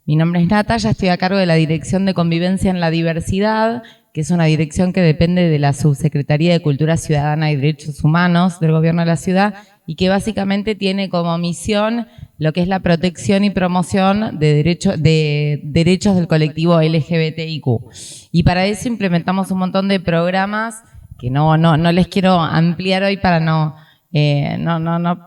Mi nombre es Natalia, estoy a cargo de la Dirección de Convivencia en la Diversidad, que es una dirección que depende de la Subsecretaría de Cultura Ciudadana y Derechos Humanos del Gobierno de la Ciudad y que básicamente tiene como misión lo que es la protección y promoción de derechos del colectivo LGBTIQ. Y para eso implementamos un montón de programas que no les quiero ampliar hoy para no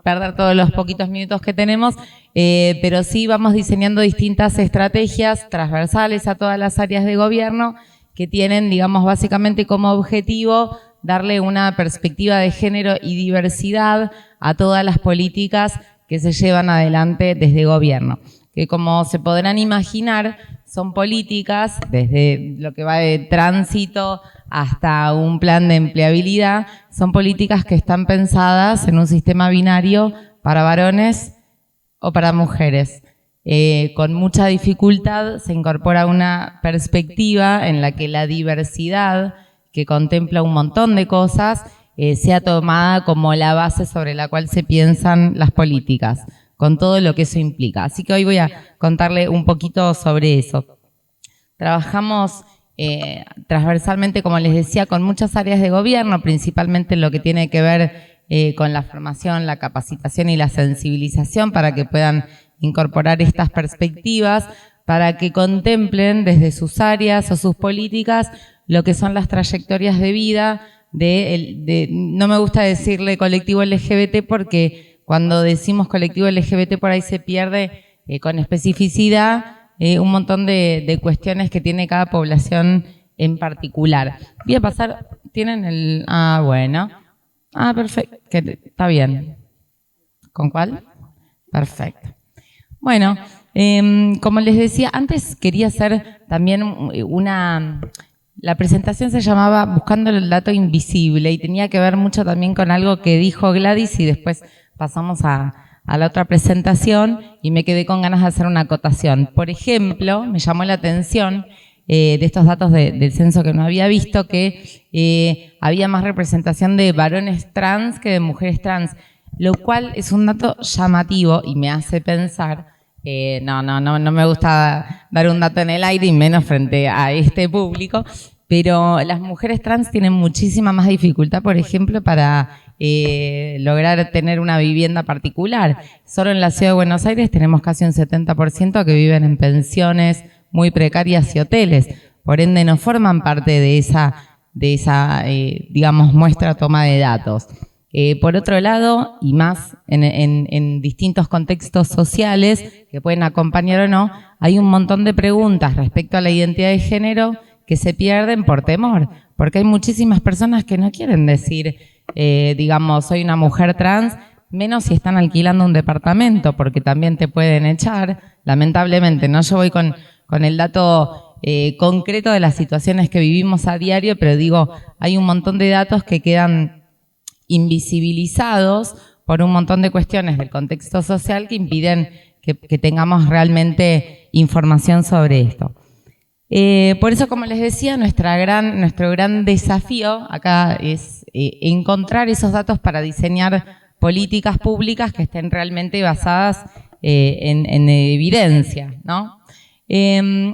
perder todos los poquitos minutos que tenemos, pero sí vamos diseñando distintas estrategias transversales a todas las áreas de gobierno que tienen, digamos, básicamente como objetivo darle una perspectiva de género y diversidad a todas las políticas que se llevan adelante desde gobierno. Que como se podrán imaginar, son políticas, desde lo que va de tránsito hasta un plan de empleabilidad, son políticas que están pensadas en un sistema binario para varones o para mujeres. Con mucha dificultad se incorpora una perspectiva en la que la diversidad, que contempla un montón de cosas, sea tomada como la base sobre la cual se piensan las políticas, con todo lo que eso implica. Así que hoy voy a contarle un poquito sobre eso. Trabajamos transversalmente, como les decía, con muchas áreas de gobierno, principalmente lo que tiene que ver con la formación, la capacitación y la sensibilización para que puedan incorporar estas perspectivas, para que contemplen desde sus áreas o sus políticas lo que son las trayectorias de vida no me gusta decirle colectivo LGBT porque cuando decimos colectivo LGBT por ahí se pierde con especificidad un montón de cuestiones que tiene cada población en particular. Voy a pasar, ¿tienen el...? Bueno. Perfecto, está bien. ¿Con cuál? Perfecto. Bueno, como les decía, antes quería hacer también la presentación se llamaba Buscando el dato invisible y tenía que ver mucho también con algo que dijo Gladys y después pasamos a la otra presentación y me quedé con ganas de hacer una acotación. Por ejemplo, me llamó la atención de estos datos del censo que no había visto, que había más representación de varones trans que de mujeres trans, lo cual es un dato llamativo y me hace pensar, no me gusta dar un dato en el aire y menos frente a este público, pero las mujeres trans tienen muchísima más dificultad, por ejemplo, para lograr tener una vivienda particular. Solo en la Ciudad de Buenos Aires tenemos casi un 70% que viven en pensiones muy precarias y hoteles. Por ende, no forman parte de esa digamos, muestra toma de datos. Por otro lado, y más en distintos contextos sociales que pueden acompañar o no, hay un montón de preguntas respecto a la identidad de género que se pierden por temor, porque hay muchísimas personas que no quieren decir, digamos, soy una mujer trans, menos si están alquilando un departamento, porque también te pueden echar, lamentablemente, ¿no? Yo voy con el dato concreto de las situaciones que vivimos a diario, pero digo, hay un montón de datos que quedan invisibilizados por un montón de cuestiones del contexto social que impiden que tengamos realmente información sobre esto. Por eso, como les decía, nuestro gran desafío acá es encontrar esos datos para diseñar políticas públicas que estén realmente basadas en evidencia, ¿no?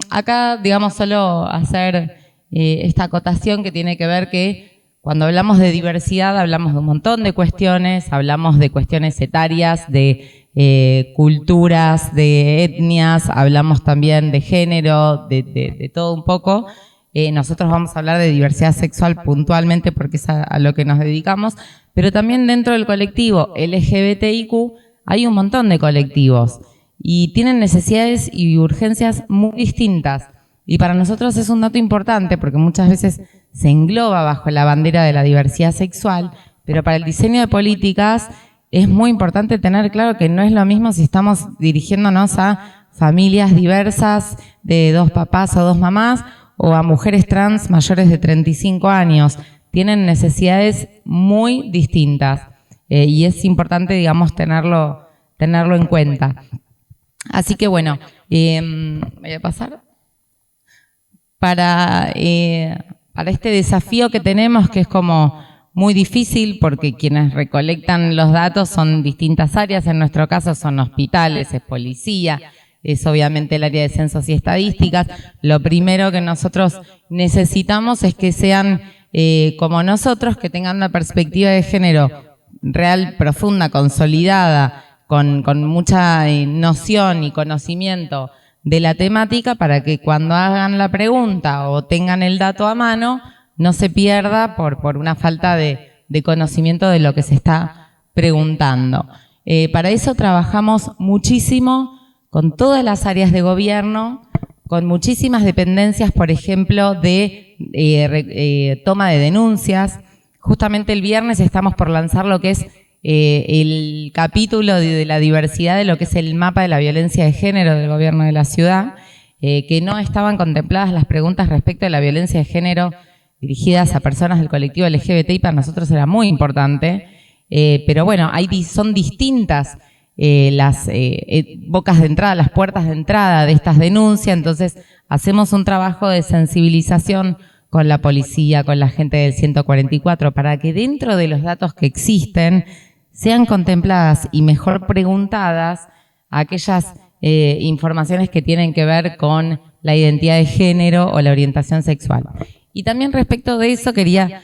Acá, digamos, solo hacer esta acotación que tiene que ver que cuando hablamos de diversidad hablamos de un montón de cuestiones, hablamos de cuestiones etarias, de culturas, de etnias, hablamos también de género, de todo un poco. Nosotros vamos a hablar de diversidad sexual puntualmente porque es a lo que nos dedicamos, pero también dentro del colectivo LGBTIQ hay un montón de colectivos y tienen necesidades y urgencias muy distintas. Y para nosotros es un dato importante porque muchas veces se engloba bajo la bandera de la diversidad sexual, pero para el diseño de políticas es muy importante tener claro que no es lo mismo si estamos dirigiéndonos a familias diversas de 2 papás o 2 mamás o a mujeres trans mayores de 35 años. Tienen necesidades muy distintas y es importante, digamos, tenerlo en cuenta. Así que bueno, voy a pasar. Para este desafío que tenemos, que es como muy difícil porque quienes recolectan los datos son distintas áreas, en nuestro caso son hospitales, es policía, es obviamente el área de censos y estadísticas. Lo primero que nosotros necesitamos es que sean como nosotros, que tengan una perspectiva de género real, profunda, consolidada, con mucha noción y conocimiento de la temática, para que cuando hagan la pregunta o tengan el dato a mano, no se pierda por una falta de conocimiento de lo que se está preguntando. Para eso trabajamos muchísimo con todas las áreas de gobierno, con muchísimas dependencias, por ejemplo, de toma de denuncias. Justamente el viernes estamos por lanzar lo que es el capítulo de la diversidad de lo que es el mapa de la violencia de género del gobierno de la ciudad, que no estaban contempladas las preguntas respecto de la violencia de género dirigidas a personas del colectivo LGBTI. Para nosotros era muy importante, pero bueno, son distintas las bocas de entrada, las puertas de entrada de estas denuncias. Entonces hacemos un trabajo de sensibilización con la policía, con la gente del 144, para que dentro de los datos que existen sean contempladas y mejor preguntadas aquellas informaciones que tienen que ver con la identidad de género o la orientación sexual. Y también respecto de eso quería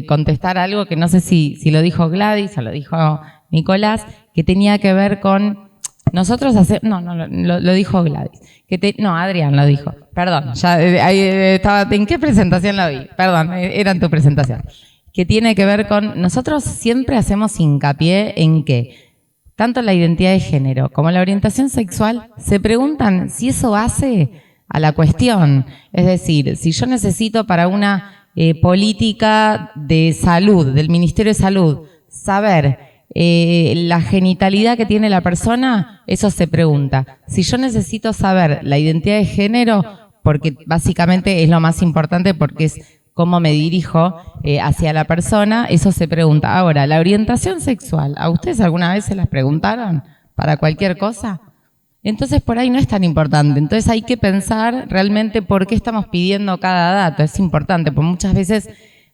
contestar algo que no sé si lo dijo Gladys o lo dijo Nicolás, que tenía que ver con nosotros lo dijo Gladys. Adrián lo dijo. Perdón, ya ahí estaba. ¿En qué presentación lo vi? Perdón, era en tu presentación. Que tiene que ver con, nosotros siempre hacemos hincapié en que tanto la identidad de género como la orientación sexual se preguntan si eso hace a la cuestión. Es decir, si yo necesito para una política de salud, del Ministerio de Salud, saber la genitalidad que tiene la persona, eso se pregunta. Si yo necesito saber la identidad de género, porque básicamente es lo más importante, porque es cómo me dirijo hacia la persona, eso se pregunta. Ahora, la orientación sexual, ¿a ustedes alguna vez se las preguntaron para cualquier cosa? Entonces por ahí no es tan importante. Entonces hay que pensar realmente por qué estamos pidiendo cada dato. Es importante, porque muchas veces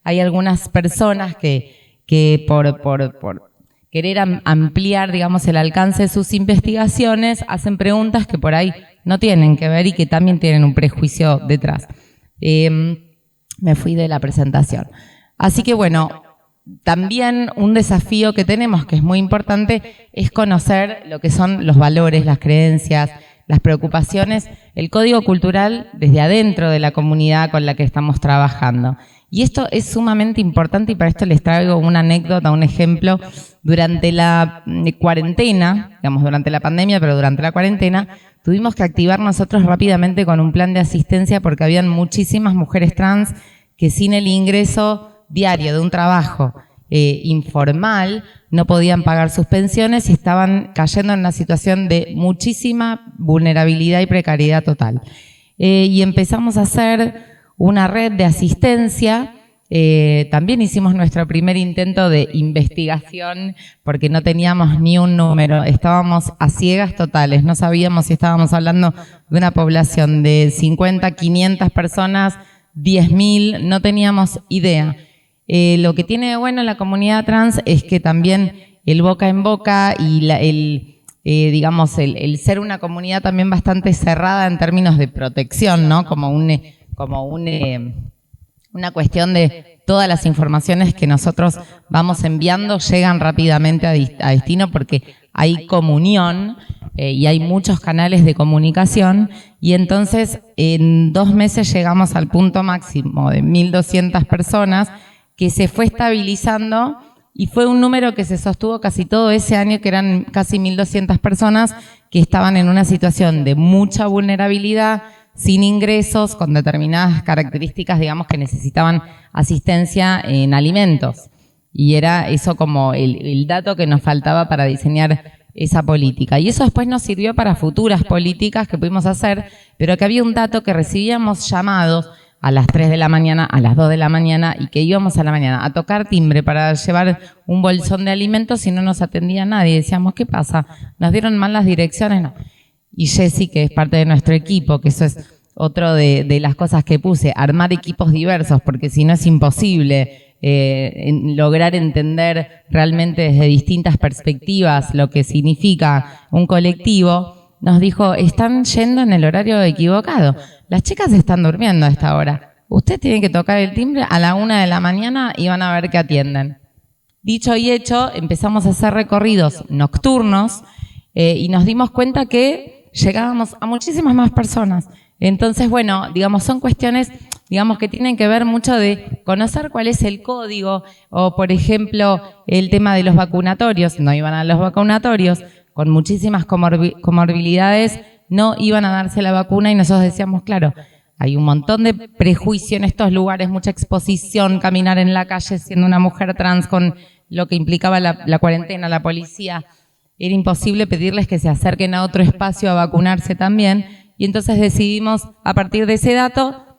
hay algunas personas que por querer ampliar, digamos, el alcance de sus investigaciones, hacen preguntas que por ahí no tienen que ver y que también tienen un prejuicio detrás. Me fui de la presentación. Así que bueno, también un desafío que tenemos, que es muy importante, es conocer lo que son los valores, las creencias, las preocupaciones, el código cultural desde adentro de la comunidad con la que estamos trabajando. Y esto es sumamente importante, y para esto les traigo una anécdota, un ejemplo. Durante la cuarentena, digamos durante la pandemia, pero durante la cuarentena, tuvimos que activar nosotros rápidamente con un plan de asistencia, porque habían muchísimas mujeres trans que sin el ingreso diario de un trabajo informal no podían pagar sus pensiones y estaban cayendo en una situación de muchísima vulnerabilidad y precariedad total. Y empezamos a hacer una red de asistencia. También hicimos nuestro primer intento de investigación porque no teníamos ni un número, estábamos a ciegas totales, no sabíamos si estábamos hablando de una población de 50, 500 personas, 10.000, no teníamos idea. Lo que tiene de bueno la comunidad trans es que también el boca en boca y el ser una comunidad también bastante cerrada en términos de protección, ¿no? Como una cuestión de todas las informaciones que nosotros vamos enviando llegan rápidamente a destino, porque hay comunión y hay muchos canales de comunicación, y entonces en 2 meses llegamos al punto máximo de 1.200 personas, que se fue estabilizando y fue un número que se sostuvo casi todo ese año, que eran casi 1.200 personas que estaban en una situación de mucha vulnerabilidad, sin ingresos, con determinadas características, digamos, que necesitaban asistencia en alimentos. Y era eso como el dato que nos faltaba para diseñar esa política. Y eso después nos sirvió para futuras políticas que pudimos hacer, pero que había un dato que recibíamos llamados a las 3 de la mañana, a las 2 de la mañana, y que íbamos a la mañana a tocar timbre para llevar un bolsón de alimentos y no nos atendía nadie. Decíamos, ¿qué pasa? ¿Nos dieron mal las direcciones? No. Y Jessy, que es parte de nuestro equipo, que eso es otro de las cosas que puse, armar equipos diversos, porque si no es imposible lograr entender realmente desde distintas perspectivas lo que significa un colectivo. nos dijo, están yendo en el horario equivocado. Las chicas están durmiendo a esta hora. Ustedes tienen que tocar el timbre a la 1 de la mañana y van a ver que atienden. Dicho y hecho, empezamos a hacer recorridos nocturnos y nos dimos cuenta que llegábamos a muchísimas más personas. Entonces, bueno, digamos, son cuestiones, digamos, que tienen que ver mucho de conocer cuál es el código o, por ejemplo, el tema de los vacunatorios. No iban a los vacunatorios, con muchísimas comorbilidades, no iban a darse la vacuna y nosotros decíamos, claro, hay un montón de prejuicio en estos lugares, mucha exposición, caminar en la calle siendo una mujer trans con lo que implicaba la cuarentena, la policía. Era imposible pedirles que se acerquen a otro espacio a vacunarse también. Y entonces decidimos, a partir de ese dato,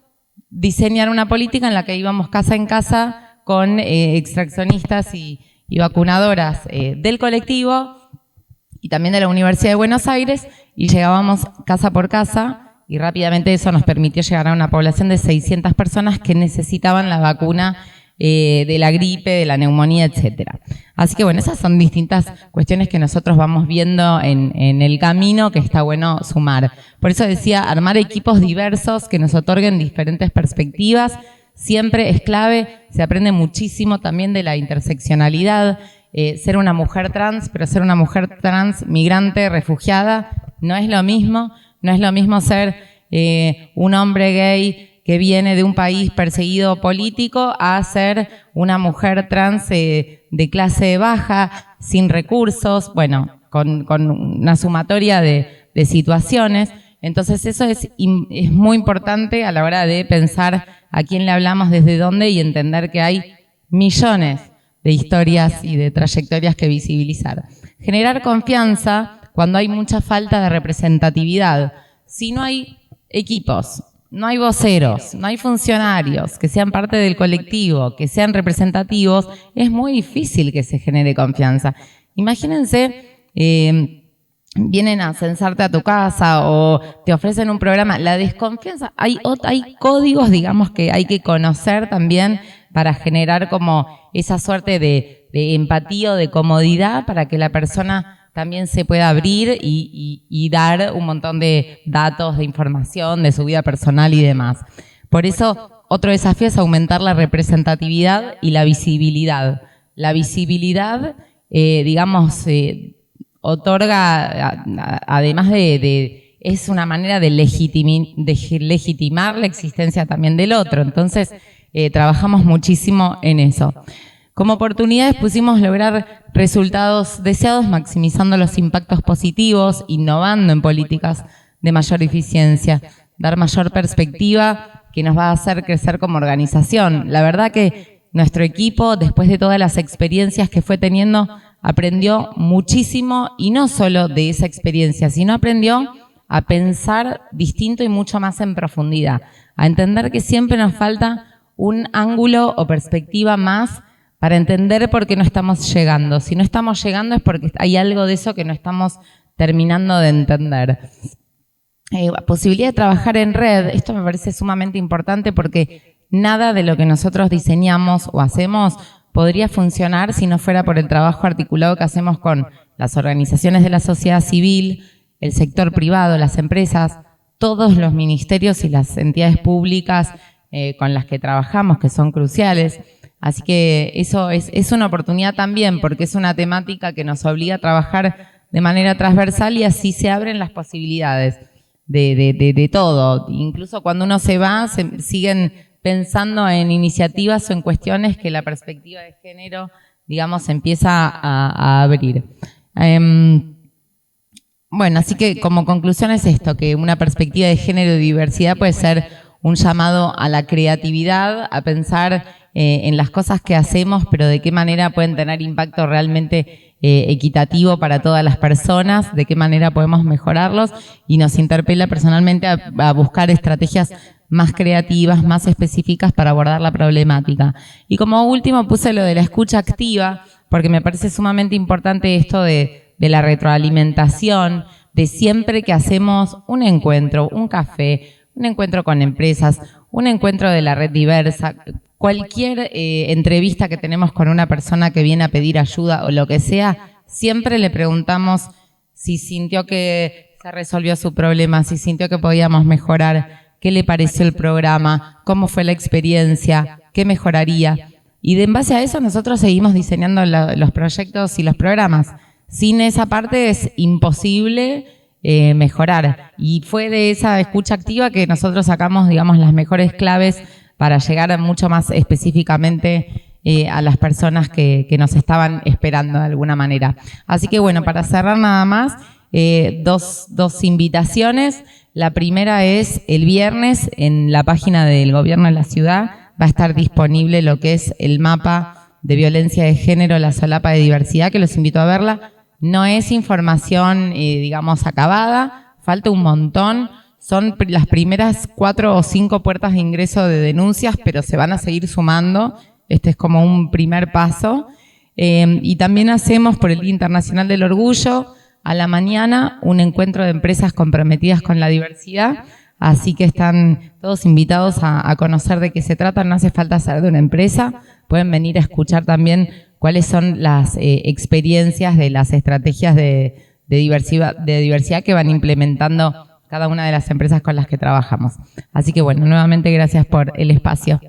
diseñar una política en la que íbamos casa en casa con extraccionistas y vacunadoras del colectivo y también de la Universidad de Buenos Aires, y llegábamos casa por casa. Y rápidamente eso nos permitió llegar a una población de 600 personas que necesitaban la vacuna de la gripe, de la neumonía, etcétera. Así que bueno, esas son distintas cuestiones que nosotros vamos viendo en el camino, que está bueno sumar. Por eso decía, armar equipos diversos que nos otorguen diferentes perspectivas, siempre es clave. Se aprende muchísimo también de la interseccionalidad. Ser una mujer trans, pero ser una mujer trans migrante, refugiada, no es lo mismo. No es lo mismo ser un hombre gay que viene de un país perseguido político a ser una mujer trans de clase baja, sin recursos, bueno, con una sumatoria de situaciones. Entonces eso es muy importante a la hora de pensar a quién le hablamos, desde dónde, y entender que hay millones de historias y de trayectorias que visibilizar. Generar confianza cuando hay mucha falta de representatividad. Si no hay equipos, no hay voceros, no hay funcionarios que sean parte del colectivo, que sean representativos, es muy difícil que se genere confianza. Imagínense, vienen a censarte a tu casa o te ofrecen un programa. La desconfianza, hay códigos, digamos, que hay que conocer también para generar como esa suerte de empatía o de comodidad para que la persona también se puede abrir y dar un montón de datos, de información, de su vida personal y demás. Por eso, otro desafío es aumentar la representatividad y la visibilidad. La visibilidad, digamos, otorga, además es una manera de legitimar la existencia también del otro. Entonces, trabajamos muchísimo en eso. Como oportunidades pusimos lograr resultados deseados maximizando los impactos positivos, innovando en políticas de mayor eficiencia, dar mayor perspectiva que nos va a hacer crecer como organización. La verdad que nuestro equipo, después de todas las experiencias que fue teniendo, aprendió muchísimo, y no solo de esa experiencia, sino aprendió a pensar distinto y mucho más en profundidad, a entender que siempre nos falta un ángulo o perspectiva más para entender por qué no estamos llegando. Si no estamos llegando es porque hay algo de eso que no estamos terminando de entender. Posibilidad de trabajar en red, esto me parece sumamente importante porque nada de lo que nosotros diseñamos o hacemos podría funcionar si no fuera por el trabajo articulado que hacemos con las organizaciones de la sociedad civil, el sector privado, las empresas, todos los ministerios y las entidades públicas con las que trabajamos, que son cruciales. Así que eso es una oportunidad también, porque es una temática que nos obliga a trabajar de manera transversal y así se abren las posibilidades de todo. Incluso cuando uno se va, se siguen pensando en iniciativas o en cuestiones que la perspectiva de género, digamos, empieza a abrir. Bueno, así que como conclusión es esto, que una perspectiva de género y diversidad puede ser un llamado a la creatividad, a pensar en las cosas que hacemos, pero de qué manera pueden tener impacto realmente equitativo para todas las personas, de qué manera podemos mejorarlos, y nos interpela personalmente a buscar estrategias más creativas, más específicas para abordar la problemática. Y como último puse lo de la escucha activa, porque me parece sumamente importante esto de la retroalimentación, de siempre que hacemos un encuentro, un café, un encuentro con empresas, un encuentro de la red diversa, cualquier entrevista que tenemos con una persona que viene a pedir ayuda o lo que sea, siempre le preguntamos si sintió que se resolvió su problema, si sintió que podíamos mejorar, qué le pareció el programa, cómo fue la experiencia, qué mejoraría. Y en base a eso nosotros seguimos diseñando los proyectos y los programas. Sin esa parte es imposible mejorar. Y fue de esa escucha activa que nosotros sacamos, digamos, las mejores claves para llegar mucho más específicamente a las personas que nos estaban esperando de alguna manera. Así que bueno, para cerrar nada más, dos invitaciones. La primera es el viernes en la página del Gobierno de la Ciudad va a estar disponible lo que es el mapa de violencia de género, la solapa de diversidad, que los invito a verla. No es información, digamos, acabada, falta un montón. Son las primeras 4 o 5 puertas de ingreso de denuncias, pero se van a seguir sumando. Este es como un primer paso. Y también hacemos por el Día Internacional del Orgullo, a la mañana, un encuentro de empresas comprometidas con la diversidad. Así que están todos invitados a conocer de qué se trata. No hace falta ser de una empresa. Pueden venir a escuchar también cuáles son las experiencias de las estrategias de diversidad que van implementando cada una de las empresas con las que trabajamos. Así que bueno, nuevamente gracias por el espacio.